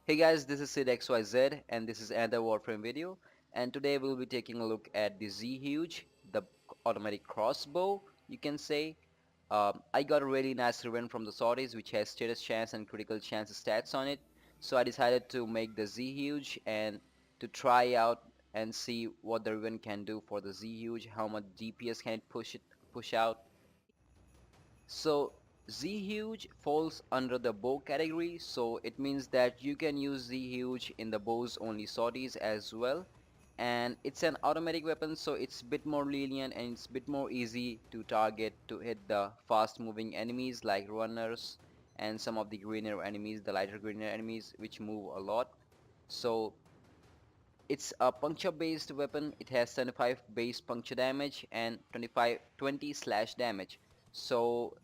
Hey guys, this is Sid XYZ and this is another Warframe video, and today we'll be taking a look at the Z-Huge, the automatic crossbow, you can say. I got a really nice Riven from the Saudis which has status chance and critical chance stats on it, so I decided to make the Z-Huge and to try out and see what the Riven can do for the Z-Huge, how much DPS can it push out. So Z-Huge falls under the bow category, so it means that you can use Z-Huge in the bows only sorties as well. And it's an automatic weapon, so it's a bit more lenient and it's a bit more easy to target to hit the fast moving enemies like runners and some of the greener enemies, the lighter greener enemies which move a lot. So it's a puncture based weapon. It has 75 base puncture damage and 20 slash damage. So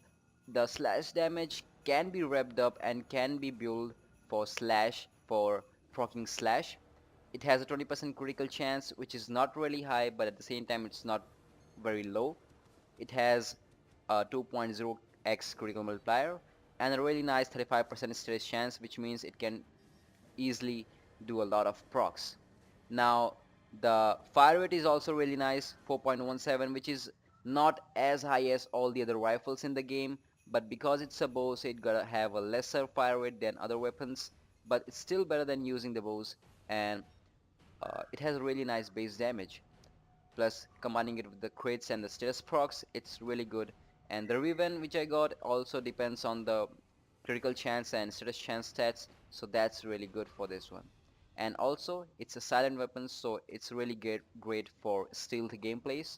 the slash damage can be revved up and can be built for slash for proccing slash. It has a 20% critical chance, which is not really high, but at the same time it's not very low. It has a 2.0x critical multiplier and a really nice 35% status chance, which means it can easily do a lot of procs. Now the fire rate is also really nice, 4.17, which is not as high as all the other rifles in the game, but because it's a bow, so it gotta have a lesser fire rate than other weapons, but it's still better than using the bows, and it has a really nice base damage. Plus combining it with the crits and the status procs, it's really good. And the Riven which I got also depends on the critical chance and status chance stats, so that's really good for this one. And also it's a silent weapon, so it's really great for stealth gameplays.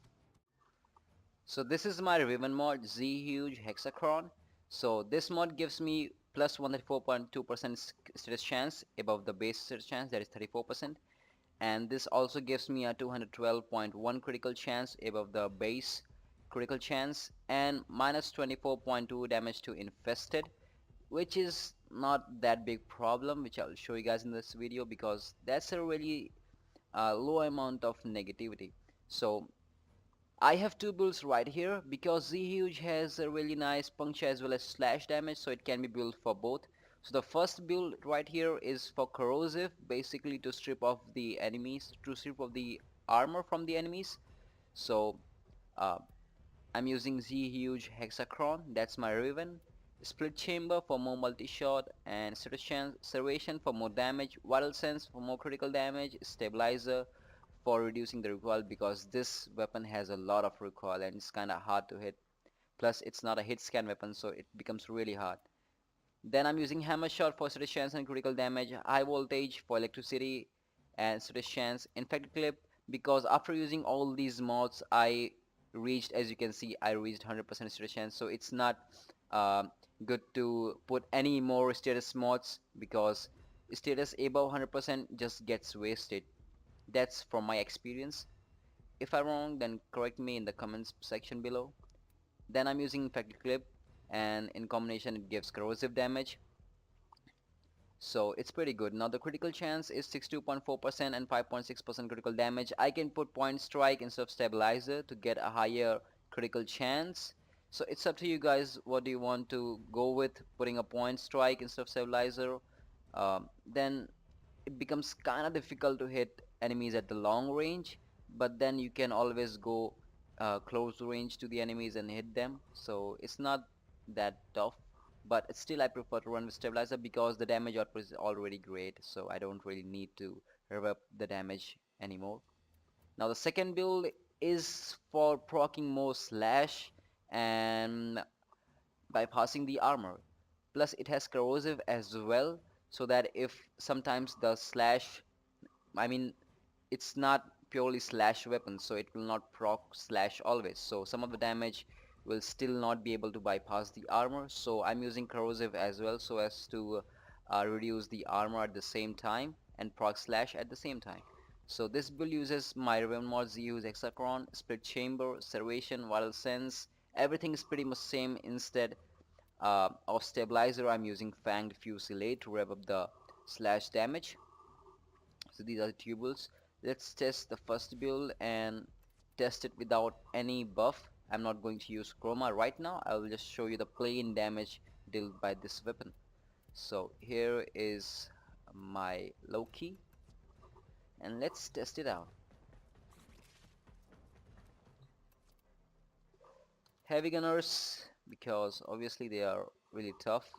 So this is my Riven mod, Z Huge Hexachron. So this mod gives me plus 134.2% status chance above the base status chance, that is 34%, and this also gives me a 212.1 critical chance above the base critical chance and minus 24.2 damage to infested, which is not that big problem, which I'll show you guys in this video because that's a really low amount of negativity. So I have two builds right here because Z Huge has a really nice puncture as well as slash damage, so it can be built for both. So the first build right here is for corrosive, basically to strip off the enemies, to strip off the armor from the enemies. So uh, I'm using Z Huge Hexachron, that's my Riven. Split Chamber for more multi-shot, and Serration for more damage, Vital Sense for more critical damage, Stabilizer for reducing the recoil because this weapon has a lot of recoil and it's kinda hard to hit. Plus it's not a hit scan weapon, so it becomes really hard. Then I'm using Hammer Shot for status chance and critical damage, High Voltage for electricity and status chance, Infected Clip because after using all these mods I reached, as you can see, I reached 100% status chance, so it's not uh, good to put any more status mods because status above 100% just gets wasted. That's from my experience. If I'm wrong, then correct me in the comments section below. Then I'm using infected clip, and in combination it gives corrosive damage, so it's pretty good. Now the critical chance is 62.4% and 5.6% critical damage. I can put point strike instead of stabilizer to get a higher critical chance, so it's up to you guys what do you want to go with, putting a point strike instead of stabilizer. Then it becomes kind of difficult to hit enemies at the long range, but then you can always go close range to the enemies and hit them, so it's not that tough. But still I prefer to run with stabilizer because the damage output is already great, so I don't really need to rev up the damage anymore. Now the second build is for proccing more slash and bypassing the armor. Plus it has corrosive as well, so that if sometimes the slash, I mean, it's not purely slash weapon, so it will not proc slash always, so some of the damage will still not be able to bypass the armor, so I'm using corrosive as well so as to reduce the armor at the same time and proc slash at the same time. So this build uses my Riven mods, use Hexachron, Split Chamber, Serration, Vital Sense, everything is pretty much same. Instead of Stabilizer I'm using Fanged Fusillade to rev up the slash damage. So these are the tubules. Let's test the first build and test it without any buff. I'm not going to use chroma right now. I will just show you the plain damage dealt by this weapon. So here is my low key, and let's test it out. Heavy gunners, because obviously they are really tough,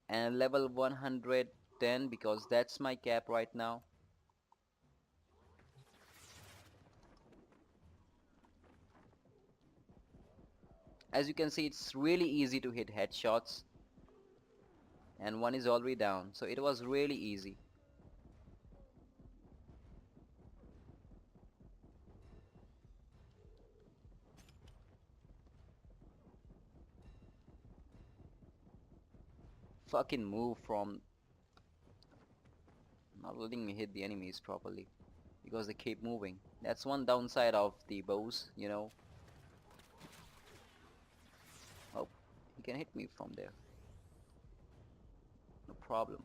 and level 110 because that's my cap right now. As you can see, it's really easy to hit headshots, and one is already down, so it was really easy. Fucking move from not letting me hit the enemies properly because they keep moving. That's one downside of the bows, you know. Oh, he can hit me from there, no problem.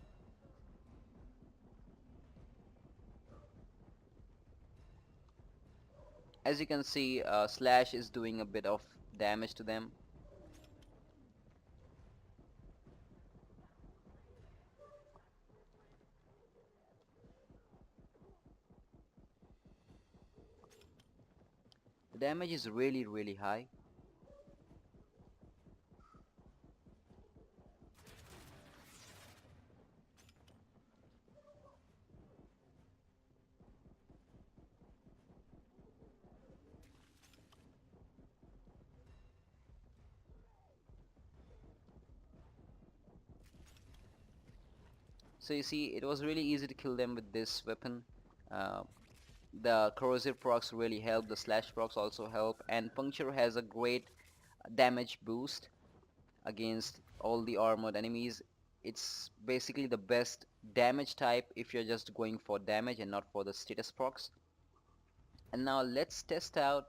As you can see, Slash is doing a bit of damage to them. The damage is really high. So you see, it was really easy to kill them with this weapon. Uh, the corrosive procs really help, the slash procs also help, and puncture has a great damage boost against all the armored enemies. It's basically the best damage type if you're just going for damage and not for the status procs. And now let's test out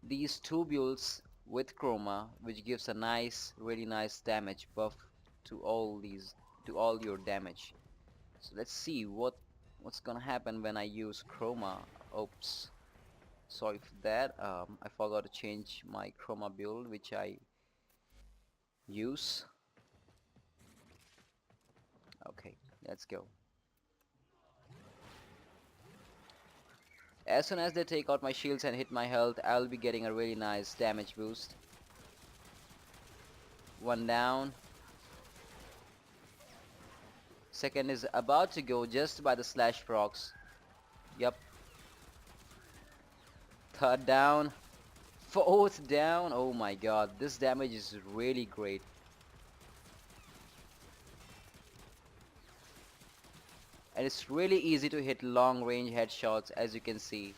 these two builds with chroma, which gives a really nice damage buff to all your damage. So let's see what's gonna happen when I use chroma. Oops, sorry for that. I forgot to change my chroma build, which I use. Okay, let's go. As soon as they take out my shields and hit my health, I'll be getting a really nice damage boost. One down. Second is about to go just by the slash procs. Yep. Third down. Fourth down. Oh my god, this damage is really great. And it's really easy to hit long range headshots, as you can see.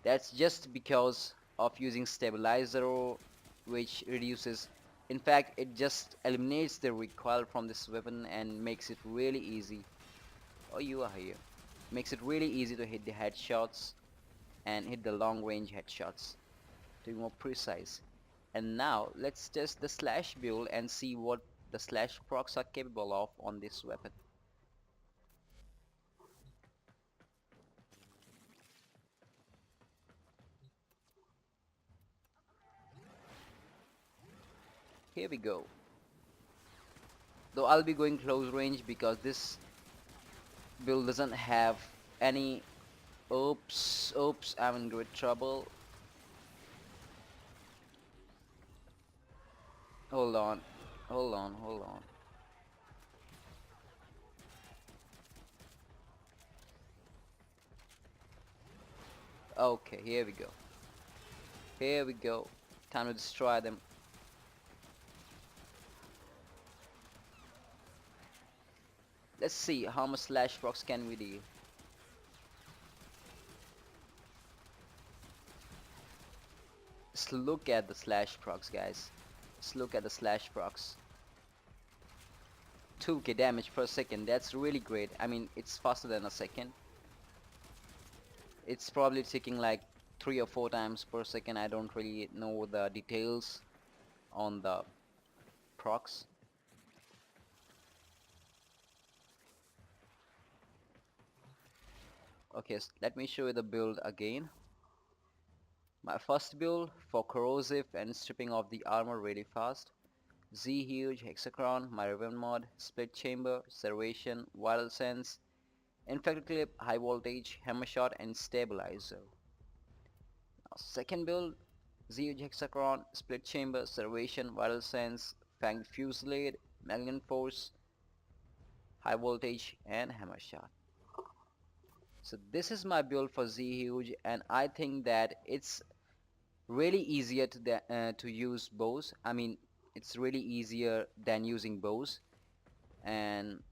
That's just because of using stabilizer, which reduces, in fact it just eliminates the recoil from this weapon and makes it really easy. Oh, you are here. Makes it really easy to hit the headshots and hit the long range headshots to be more precise. And now let's test the slash build and see what the slash procs are capable of on this weapon. Here we go. Though I'll be going close range because this build doesn't have any. Oops, I'm in great trouble. Hold on, hold on. Okay, here we go. Here we go. Time to destroy them. Let's see how much slash procs can we do. Just look at the slash procs, guys. Just look at the slash procs. 2k damage per second. That's really great. I mean, it's faster than a second. It's probably ticking like 3 or 4 times per second. I don't really know the details on the procs. Okay, let me show you the build again. My first build for corrosive and stripping off the armor really fast. Z Huge, Hexacron, my Riven mod, Split Chamber, Servation, Vital Sense, Infected Clip, High Voltage, Hammer Shot, and Stabilizer. Now, second build, Z Huge Hexacron, Split Chamber, Servation, Vital Sense, Fanged Fusillade, Magnet Force, High Voltage, and Hammer Shot. So this is my build for Z Huge, and I think that it's really easier to use bows. I mean, it's really easier than using bows, and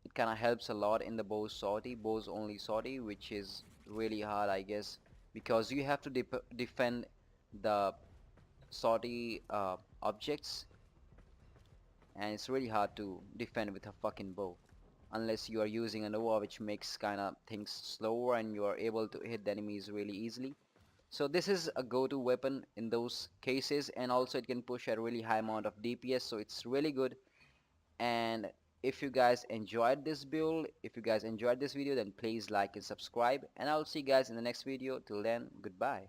it kind of helps a lot in the bows only sortie, which is really hard, I guess, because you have to defend the sortie objects, and it's really hard to defend with a fucking bow unless you are using a Nova, which makes kind of things slower and you are able to hit the enemies really easily. So this is a go-to weapon in those cases, and also it can push a really high amount of DPS, so it's really good. And if you guys enjoyed this build, if you guys enjoyed this video, then please like and subscribe, and I'll see you guys in the next video. Till then, goodbye.